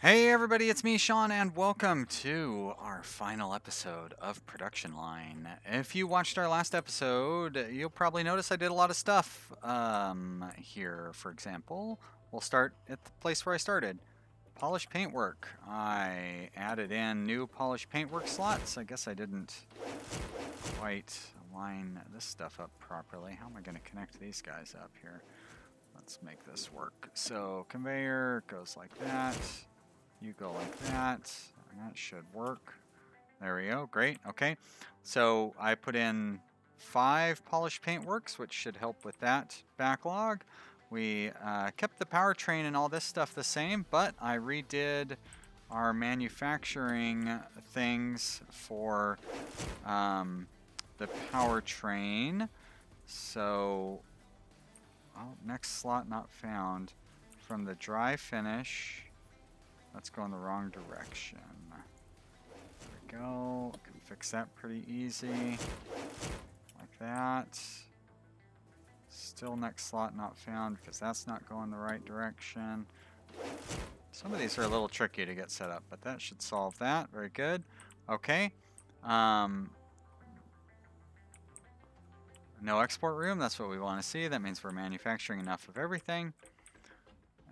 Hey everybody, it's me, Sean, and welcome to our final episode of Production Line. If you watched our last episode, you'll probably notice I did a lot of stuff. Here, for example, we'll start at the place where I started. Polished paintwork. I added in new polished paintwork slots. I guess I didn't quite line this stuff up properly. How am I going to connect these guys up here? Let's make this work. So, conveyor goes like that. You go like that. That should work. There we go. Great. Okay. So I put in 5 polished paintworks, which should help with that backlog. We kept the powertrain and all this stuff the same, but I redid our manufacturing things for the powertrain. So, next slot not found. From the dry finish. Let's go in the wrong direction. There we go. Can fix that pretty easy. Like that. Still next slot not found because that's not going the right direction. Some of these are a little tricky to get set up, but that should solve that. Very good. Okay. No export room. That's what we want to see. That means we're manufacturing enough of everything.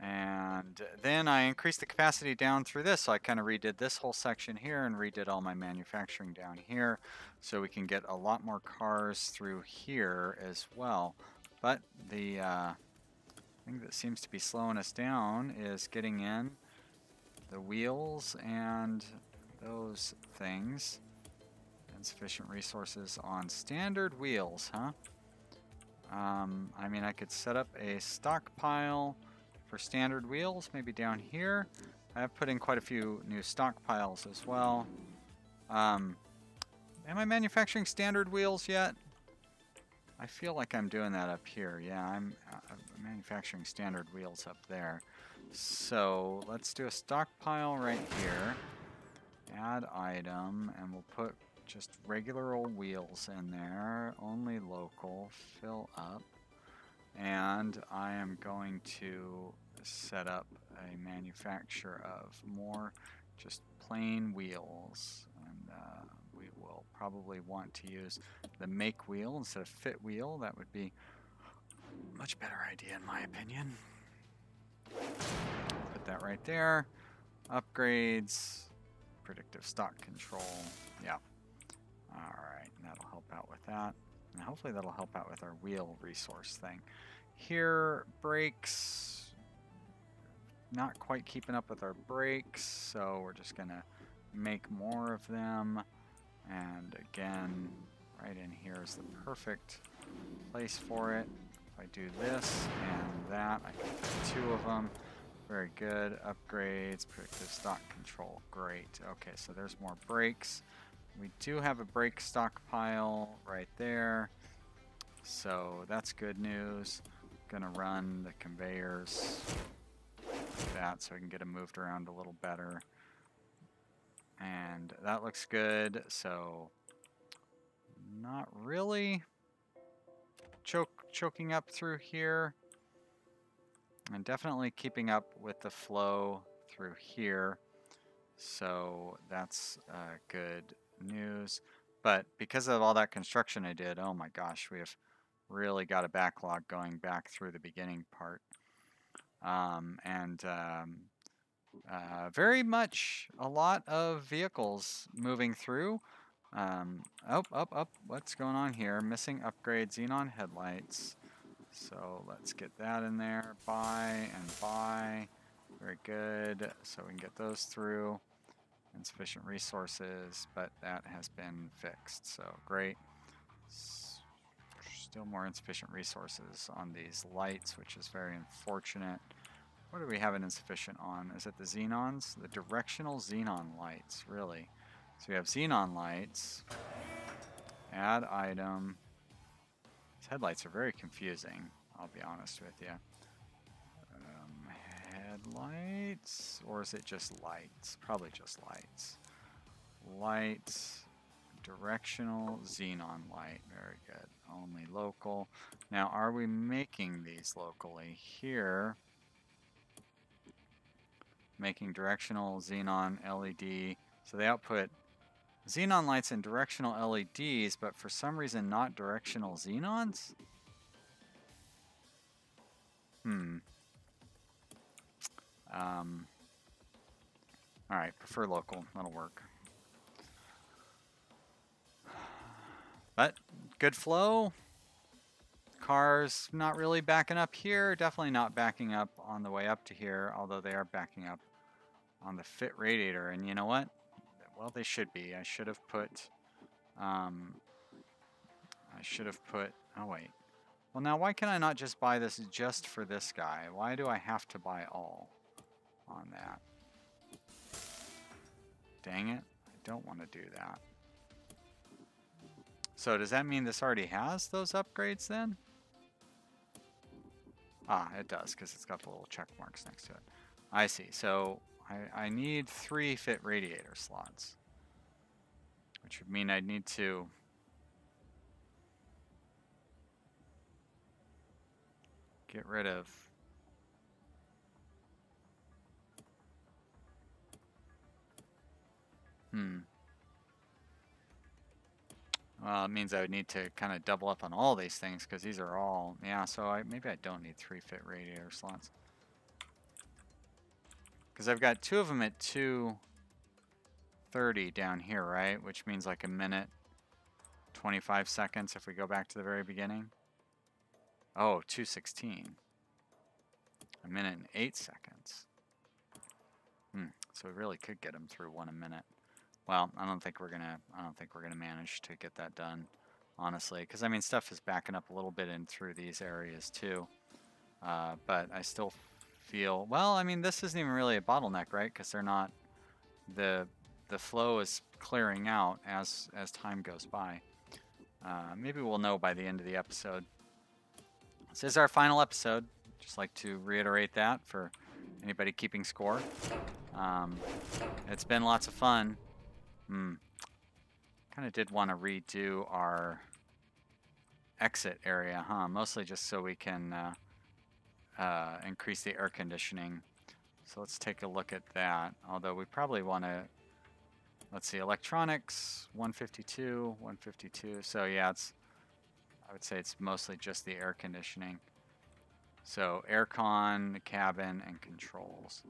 And then I increased the capacity down through this, so I kind of redid this whole section here and redid all my manufacturing down here, so we can get a lot more cars through here as well. But the thing that seems to be slowing us down is getting in the wheels and those things. Insufficient resources on standard wheels, huh? I mean, I could set up a stockpile for standard wheels, maybe down here. I have put in quite a few new stockpiles as well. Am I manufacturing standard wheels yet? I feel like I'm doing that up here. Yeah, I'm manufacturing standard wheels up there. So let's do a stockpile right here. Add item, and we'll put just regular old wheels in there. Only local. Fill up. And I am going to set up a manufacture of more just plain wheels. And we will probably want to use the make wheel instead of fit wheel. That would be a much better idea in my opinion. Put that right there. Upgrades. Predictive stock control. Yeah. Alright, that'll help out with that. And hopefully that'll help out with our wheel resource thing. Here, brakes, not quite keeping up with our brakes, so we're just going to make more of them. And again, right in here is the perfect place for it. If I do this and that, I can fit 2 of them. Very good. Upgrades, predictive stock control. Great. Okay, so there's more brakes. We do have a brake stockpile right there, so that's good news. Gonna run the conveyors like that so I can get them moved around a little better. And that looks good, so not really choking up through here. And definitely keeping up with the flow through here. So that's good news. But because of all that construction I did, oh my gosh, we have really got a backlog going back through the beginning part. Very much a lot of vehicles moving through. What's going on here? Missing upgrade xenon headlights. So let's get that in there. Buy and buy. Very good. So we can get those through. Insufficient resources, but that has been fixed. So great. Still more insufficient resources on these lights, which is very unfortunate. What do we have an insufficient on? Is it the xenons? The directional xenon lights, really. So we have xenon lights. Add item. These headlights are very confusing, I'll be honest with you. Headlights, or is it just lights? Probably just lights. Lights, directional xenon light, very good. Only local. Now, are we making these locally? Here, making directional xenon LED. So they output xenon lights and directional LEDs, but for some reason not directional xenons? Alright, prefer local. That'll work. But good flow. Cars not really backing up here. Definitely not backing up on the way up to here, although they are backing up on the fit radiator. And you know what? Well, they should be. I should have put... oh, wait. Well, now why can I not just buy this just for this guy? Why do I have to buy all on that? Dang it. I don't want to do that. So does that mean this already has those upgrades then? Ah, it does, because it's got the little check marks next to it. I see. So I need 3 fit radiator slots, which would mean I'd need to get rid of well, it means I would need to kind of double up on all these things because these are all, yeah, so maybe I don't need 3 fit radiator slots. Because I've got 2 of them at 2:30 down here, right? Which means like a minute, 25 seconds if we go back to the very beginning. Oh, 2:16. A minute and 8 seconds. So we really could get them through 1 a minute. Well, I don't think we're gonna manage to get that done, honestly, because I mean stuff is backing up a little bit in through these areas too. But I still feel, well, I mean this isn't even really a bottleneck, right? Because they're not, the flow is clearing out as time goes by. Maybe we'll know by the end of the episode. This is our final episode. Just like to reiterate that for anybody keeping score. It's been lots of fun. Kind of did want to redo our exit area, huh? Mostly just so we can increase the air conditioning. So let's take a look at that. Although we probably want to, let's see, electronics, 152, 152. So yeah, I would say it's mostly just the air conditioning. So aircon, the cabin, and controls.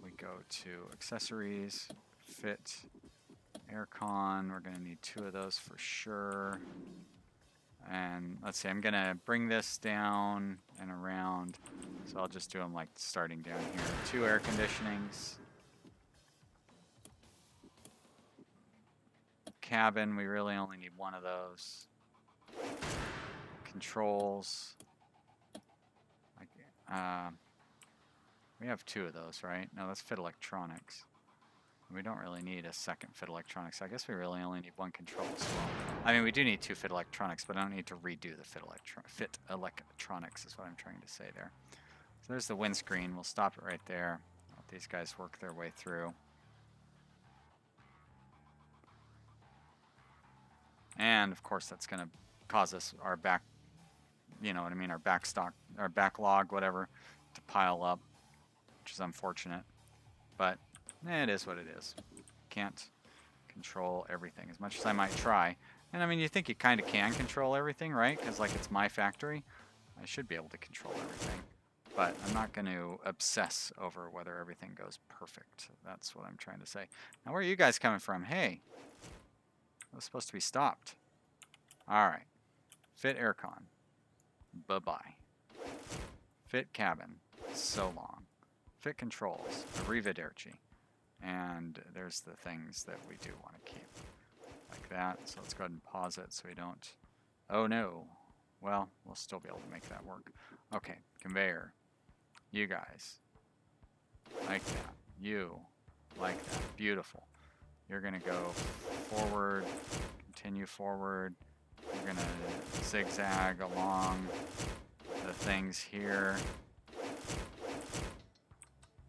We go to accessories, fit, aircon. We're going to need 2 of those for sure. And let's see, I'm going to bring this down and around. So I'll just do them like starting down here. 2 air conditionings. Cabin, we really only need 1 of those. Controls. We have 2 of those, right? No, let's fit electronics. We don't really need a second fit electronics. I guess we really only need 1 control as well. I mean, we do need 2 fit electronics, but I don't need to redo the fit electronics is what I'm trying to say there. So there's the windscreen. We'll stop it right there. Let these guys work their way through. And of course that's going to cause us our back, you know what I mean, our backlog, whatever, to pile up, which is unfortunate. But it is what it is. Can't control everything as much as I might try. And I mean, you think you kind of can control everything, right? Because like it's my factory. I should be able to control everything. But I'm not going to obsess over whether everything goes perfect. That's what I'm trying to say. Now, where are you guys coming from? Hey, it was supposed to be stopped. All right. Fit aircon. Bye-bye. Fit cabin. So long. Fit controls. Arrivederci. And there's the things that we do want to keep. Like that. So let's go ahead and pause it so we don't... Oh no. Well, we'll still be able to make that work. Okay. Conveyor. You guys. Like that. You. Like that. Beautiful. You're going to go forward. Continue forward. You're going to zigzag along the things here.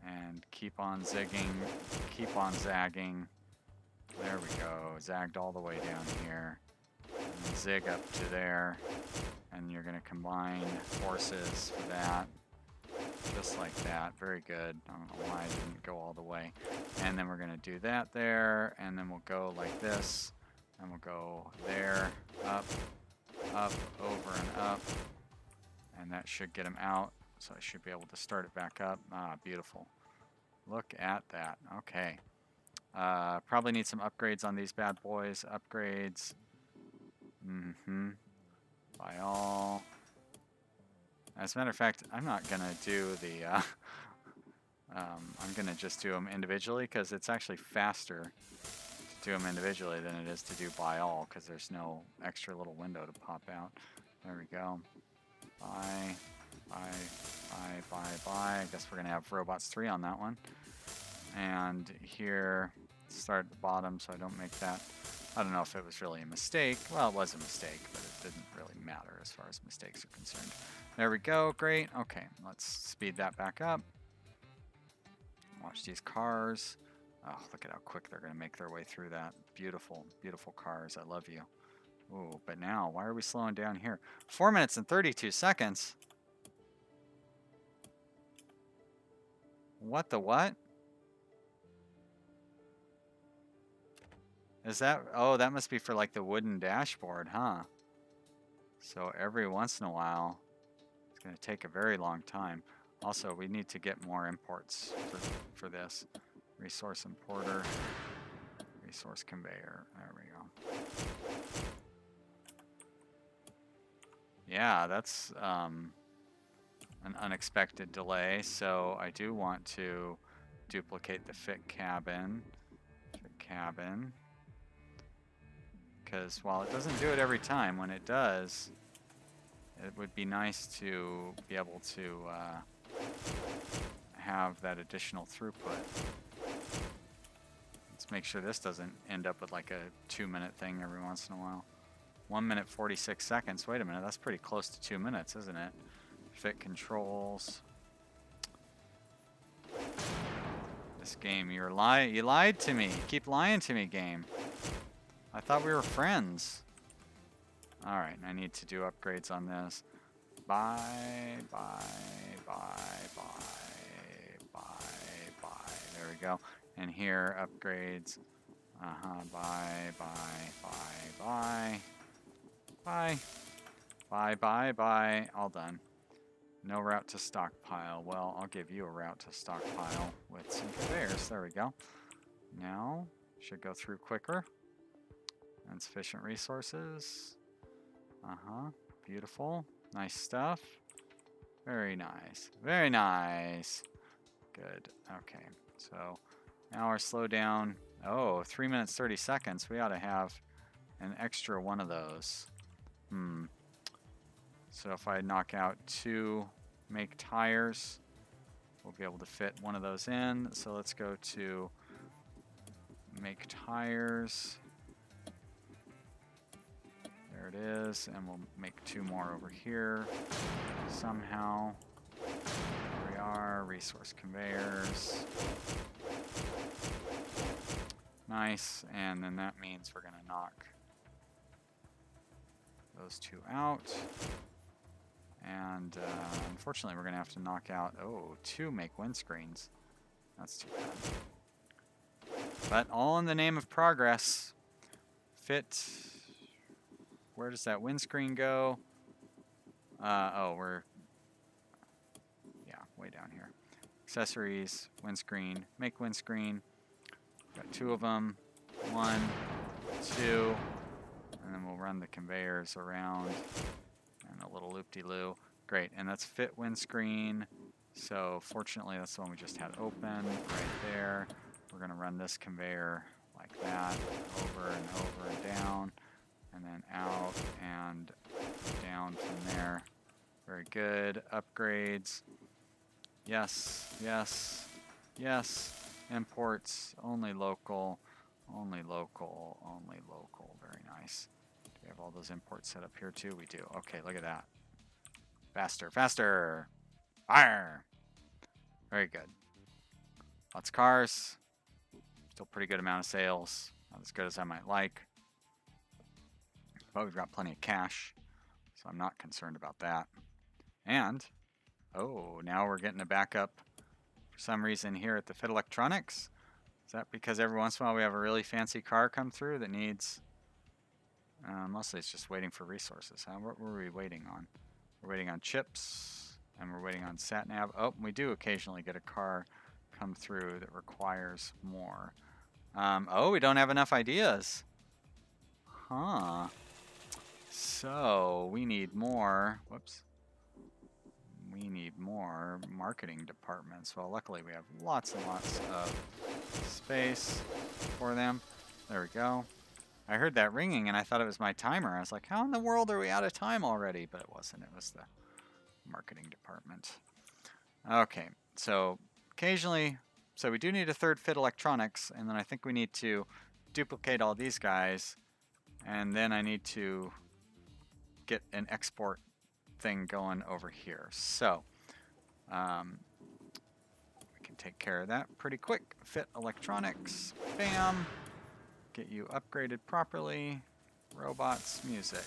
And keep on zigging. Keep on zagging. There we go. Zagged all the way down here. And zig up to there. And you're going to combine forces for that. just like that. Very good. I don't know why I didn't go all the way. And then we're going to do that there, and then we'll go like this, and we'll go there, up, up, over, and up, and that should get him out. So I should be able to start it back up. Ah, beautiful. Look at that. Okay. Probably need some upgrades on these bad boys. Upgrades. By all. As a matter of fact, I'm not going to do the... I'm going to just do them individually because it's actually faster to do them individually than it is to do by all because there's no extra little window to pop out. There we go. Buy. I guess we're going to have robots 3 on that one. And here, start at the bottom so I don't make that. I don't know if it was really a mistake. Well, it was a mistake, but it didn't really matter as far as mistakes are concerned. There we go. Great. Okay, let's speed that back up. Watch these cars. Oh, look at how quick they're going to make their way through that. Beautiful, beautiful cars. I love you. Ooh, but now, why are we slowing down here? 4 minutes and 32 seconds. What the what? Is that... Oh, that must be for like the wooden dashboard, huh? So every once in a while, it's going to take a very long time. Also, we need to get more imports for this. Resource importer. Resource conveyor. There we go. Yeah, that's an unexpected delay. So I do want to duplicate the fit cabin. Because while it doesn't do it every time, when it does, it would be nice to be able to have that additional throughput. Let's make sure this doesn't end up with like a 2-minute thing every once in a while. 1 minute 46 seconds. Wait a minute, that's pretty close to 2 minutes, isn't it? Fit controls. This game, you lied to me. You keep lying to me, game. I thought we were friends. Alright, I need to do upgrades on this. Buy. There we go. And here, upgrades. Buy. All done. No route to stockpile. Well, I'll give you a route to stockpile with some conveyors. There we go. Now, should go through quicker. Insufficient resources. Beautiful. Nice stuff. Very nice. Very nice. Good. Okay. So now our slowdown. Oh, 3 minutes 30 seconds. We ought to have an extra one of those. So if I knock out 2 make tires, we'll be able to fit one of those in. So let's go to make tires. There it is, and we'll make 2 more over here somehow. Here we are, resource conveyors. Nice, and then that means we're going to knock those 2 out. And unfortunately, we're going to have to knock out, 2 make windscreens. That's too bad. But all in the name of progress. Fit. Where does that windscreen go? We're... Yeah, way down here. Accessories, windscreen, make windscreen. Got 2 of them. 1, 2. And then we'll run the conveyors around. And a little loop-de-loo. Great, and that's fit windscreen. So fortunately, that's the one we just had open right there. We're going to run this conveyor like that, over and over and down, and then out and down from there. Very good. Upgrades. Yes, yes, yes. Imports, only local, only local, only local. Very nice. Do we have all those imports set up here too? We do. Okay, look at that. Faster, faster. Fire. Very good. Lots of cars. Still pretty good amount of sales. Not as good as I might like. But we've got plenty of cash, so I'm not concerned about that. And Oh, now we're getting a backup for some reason here at the Fit Electronics. Is that because every once in a while we have a really fancy car come through that needs... mostly it's just waiting for resources. Huh? What were we waiting on? We're waiting on chips, and we're waiting on sat-nav. Oh, we do occasionally get a car come through that requires more. Oh, we don't have enough ideas. Huh. So, we need more. Whoops. We need more marketing departments. Well, luckily we have lots and lots of space for them. There we go. I heard that ringing and I thought it was my timer. I was like, how in the world are we out of time already? But it wasn't. It was the marketing department. Okay, so occasionally, so we do need a third Fit Electronics, and then I think we need to duplicate all these guys, and then I need to get an export thing going over here. So we can take care of that pretty quick. Fit Electronics, bam, get you upgraded properly. Robots, music,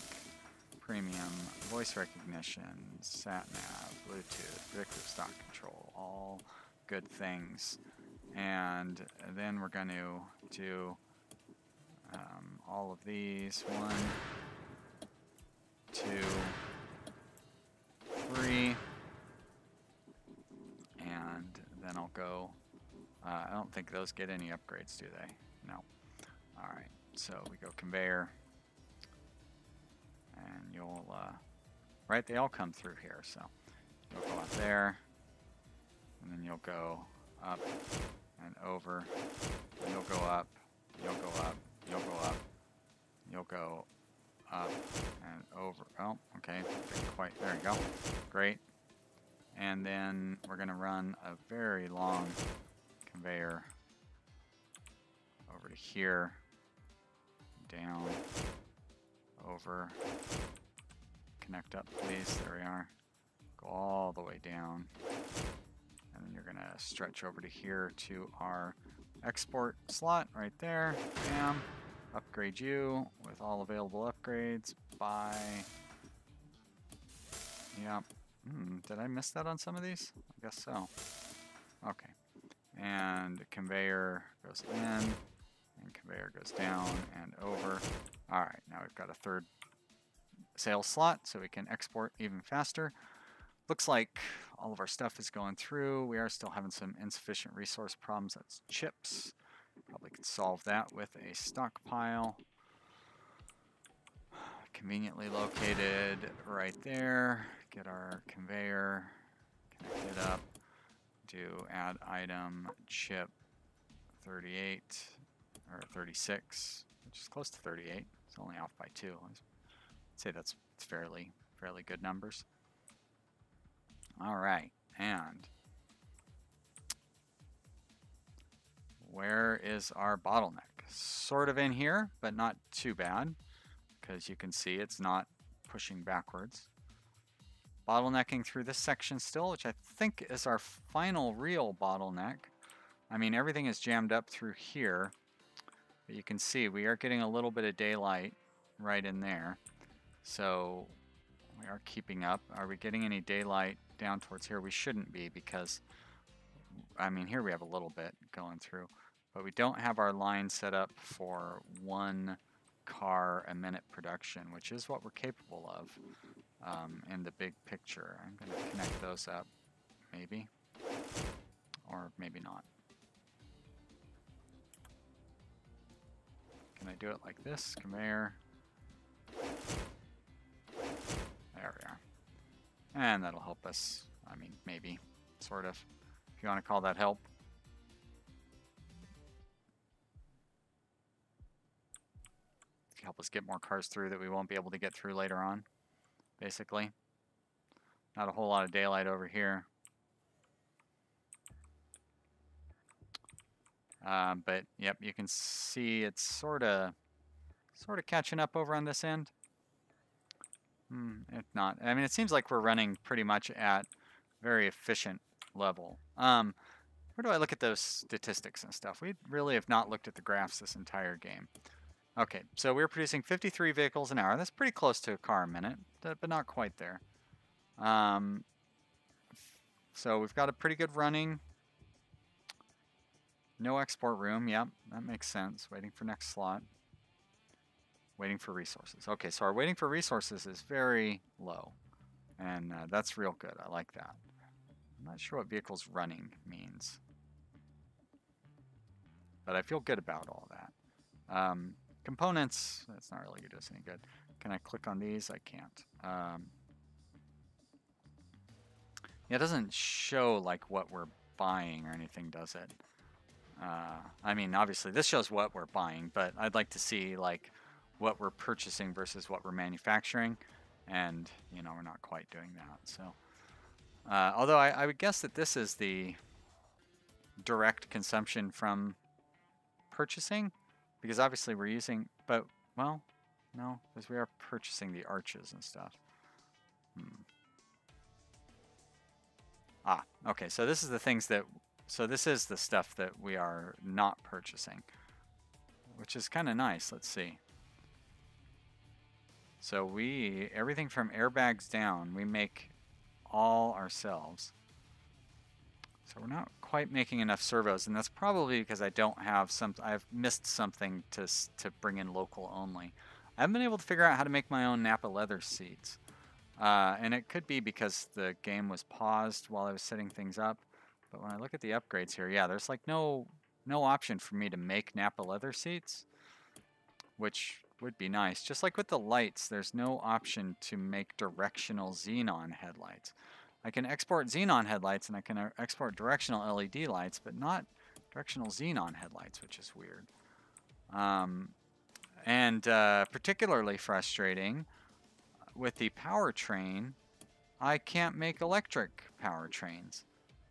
premium, voice recognition, sat-nav, Bluetooth, predictive stock control, all good things. And then we're going to do all of these. 1, 2, 3, and then I'll go, I don't think those get any upgrades, do they? No. Alright, so we go conveyor, and you'll, right, they all come through here, so you'll go out there, and then you'll go up and over, and you'll go up, you'll go up, you'll go up, you'll go up and over. Oh, okay, didn't quite, there you go, great. And then we're going to run a very long conveyor over to here, down, over, connect up please, there we are, go all the way down, and then you're going to stretch over to here to our export slot right there, bam, upgrade you with all available upgrades by, yep, did I miss that on some of these? I guess so. Okay, and conveyor goes in, and conveyor goes down and over. Alright, now we've got a third sales slot so we can export even faster. Looks like all of our stuff is going through. We are still having some insufficient resource problems. That's chips. Probably could solve that with a stockpile. Conveniently located right there. Get our conveyor, connect it up, do add item, chip 38, or 36, which is close to 38. It's only off by 2. I'd say that's fairly good numbers. Alright, and where is our bottleneck? Sort of in here, but not too bad, because you can see it's not pushing backwards. Bottlenecking through this section still, which I think is our final real bottleneck. I mean, everything is jammed up through here, but you can see we are getting a little bit of daylight right in there. So we are keeping up. Are we getting any daylight down towards here? We shouldn't be, because, I mean, here we have a little bit going through, but we don't have our line set up for 1 car a minute production, which is what we're capable of in the big picture. I'm going to connect those up, maybe, or maybe not. Can I do it like this? Conveyor. There we are. And that'll help us. I mean, maybe, sort of, if you want to call that help. Help us get more cars through that we won't be able to get through later on, basically. Not a whole lot of daylight over here. But, yep, you can see it's sort of catching up over on this end. If not, I mean, it seems like we're running pretty much at very efficient level. Where do I look at those statistics and stuff? We really have not looked at the graphs this entire game. Okay, so we're producing 53 vehicles an hour. That's pretty close to a car a minute, but not quite there. So we've got a pretty good running. No export room. Yep, that makes sense. Waiting for next slot. Waiting for resources. Okay, so our waiting for resources is very low. And that's real good. I like that. I'm not sure what vehicles running means. But I feel good about all that. Components, that's not really going to do us any good. Can I click on these? I can't. Yeah, it doesn't show like what we're buying or anything, does it? I mean, obviously this shows what we're buying, but I'd like to see like what we're purchasing versus what we're manufacturing. And, you know, we're not quite doing that. So, although I would guess that this is the direct consumption from purchasing, because obviously we're using, but, well, no, because we are purchasing the arches and stuff. Ah, okay, so this is the things that, so this is the stuff that we are not purchasing, which is kind of nice. Let's see. So we, everything from airbags down, we make all ourselves. So we're not quite making enough servos, and that's probably because I don't have some, I've missed something to bring in local only. I haven't been able to figure out how to make my own Napa leather seats. And it could be because the game was paused while I was setting things up. But when I look at the upgrades here, yeah, there's like no option for me to make Napa leather seats, which would be nice. Just like with the lights, there's no option to make directional xenon headlights. I can export xenon headlights and I can export directional LED lights, but not directional xenon headlights, which is weird. And particularly frustrating with the powertrain, I can't make electric powertrains.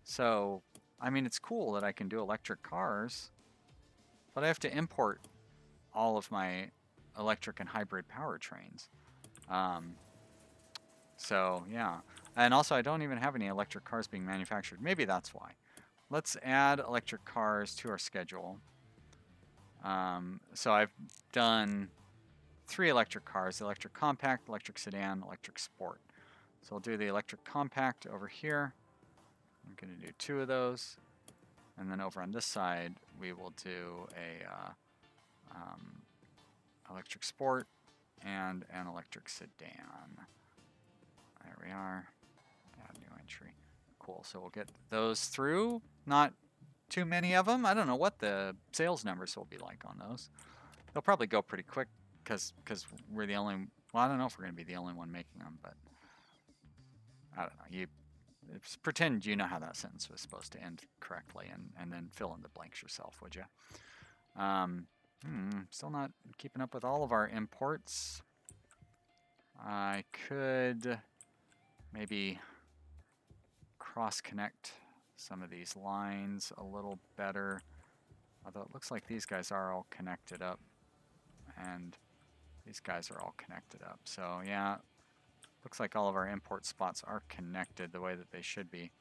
So, I mean, it's cool that I can do electric cars, but I have to import all of my electric and hybrid powertrains. So, yeah. And also, I don't even have any electric cars being manufactured. Maybe that's why. Let's add electric cars to our schedule. So I've done 3 electric cars: the electric compact, electric sedan, electric sport. So I'll do the electric compact over here. I'm going to do 2 of those. And then over on this side, we will do a electric sport and an electric sedan. There we are. Add new entry. Cool. So we'll get those through. Not too many of them. I don't know what the sales numbers will be like on those. They'll probably go pretty quick because we're the only, well, I don't know if we're going to be the only one making them, but I don't know. You pretend you know how that sentence was supposed to end correctly, and then fill in the blanks yourself, would you? Still not keeping up with all of our imports. I could maybe cross-connect some of these lines a little better, although it looks like these guys are all connected up, and these guys are all connected up. So yeah, looks like all of our import spots are connected the way that they should be.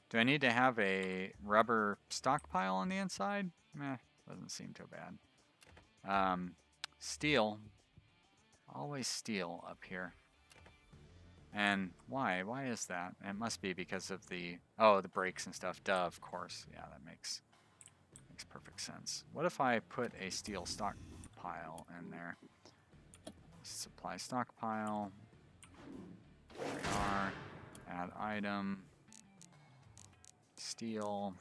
Do I need to have a rubber stockpile on the inside? Meh, doesn't seem too bad. Steel. Always steel up here. And why? Why is that? It must be because of the, oh, the brakes and stuff. Duh, of course. Yeah, that makes perfect sense. What if I put a steel stockpile in there? Supply stockpile. There we are. Add item. Steel.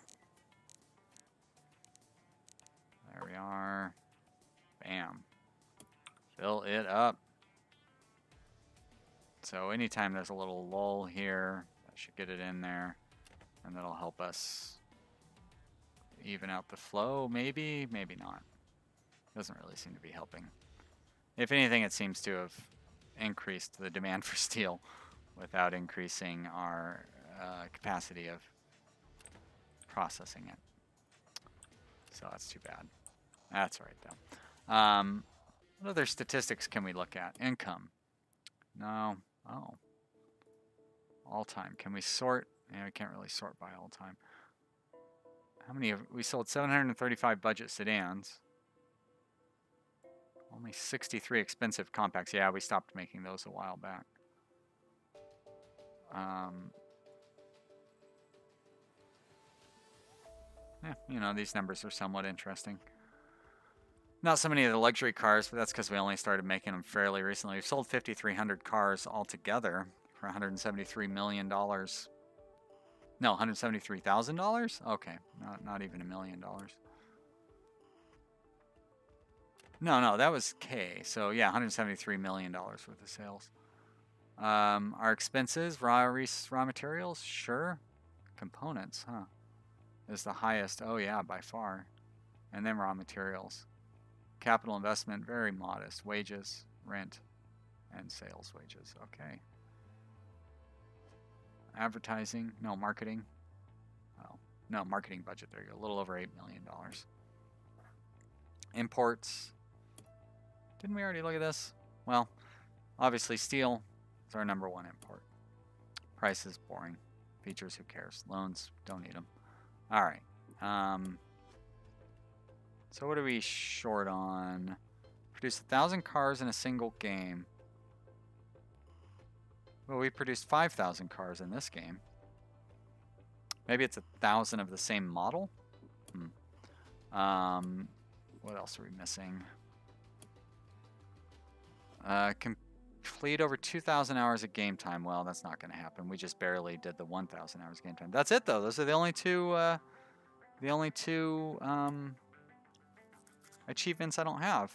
There we are. Bam. Fill it up. So anytime there's a little lull here, that should get it in there, and that'll help us even out the flow, maybe, maybe not. Doesn't really seem to be helping. If anything, it seems to have increased the demand for steel without increasing our capacity of processing it. So that's too bad. That's all right, though. What other statistics can we look at? Income. No. Oh. All time. Can we sort? Yeah, we can't really sort by all time. How many have we sold? 735 budget sedans. Only 63 expensive compacts. Yeah, we stopped making those a while back. you know, these numbers are somewhat interesting. Not so many of the luxury cars, but that's because we only started making them fairly recently. We've sold 5,300 cars altogether for $173 million. No, $173,000? Okay, not even $1 million. No, that was K. So yeah, $173 million worth of sales. Our expenses, raw materials, sure. Components, huh? Is the highest. Oh yeah, by far. And then raw materials. Capital investment, very modest. Wages, rent, and sales wages. Okay. Advertising, no, marketing. Oh, no, marketing budget. There you go. A little over $8 million. Imports. Didn't we already look at this? Well, obviously steel is our #1 import. Prices, boring. Features, who cares? Loans, don't need them. All right. So what are we short on? Produced 1,000 cars in a single game. Well, we produced 5,000 cars in this game. Maybe it's 1,000 of the same model? What else are we missing? Complete over 2,000 hours of game time. Well, that's not going to happen. We just barely did the 1,000 hours of game time. That's it, though. Those are the only two achievements I don't have.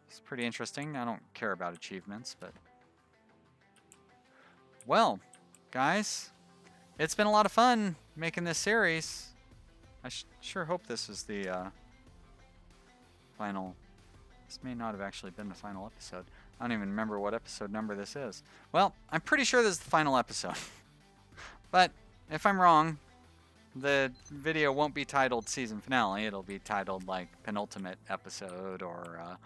It's pretty interesting. I don't care about achievements, but... Well, guys, it's been a lot of fun making this series. I sure hope this is the final... This may not have actually been the final episode. I don't even remember what episode number this is. Well, I'm pretty sure this is the final episode. But if I'm wrong, the video won't be titled Season Finale. It'll be titled, like, Penultimate Episode, or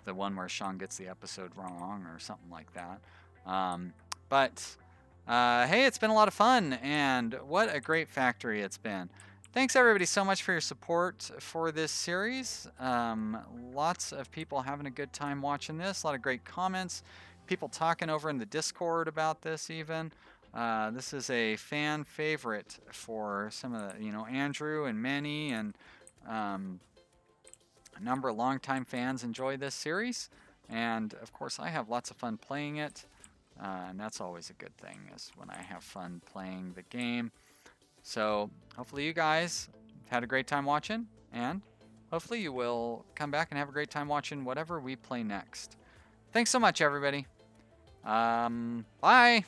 the one where Sean gets the episode wrong, or something like that. Hey, it's been a lot of fun, and what a great factory it's been. Thanks, everybody, so much for your support for this series. Lots of people having a good time watching this. A lot of great comments. People talking over in the Discord about this, even. This is a fan favorite for some of the, Andrew and Manny, and a number of longtime fans enjoy this series. And, of course, I have lots of fun playing it. And that's always a good thing, is when I have fun playing the game. So hopefully you guys had a great time watching, and hopefully you will come back and have a great time watching whatever we play next. Thanks so much, everybody. Bye.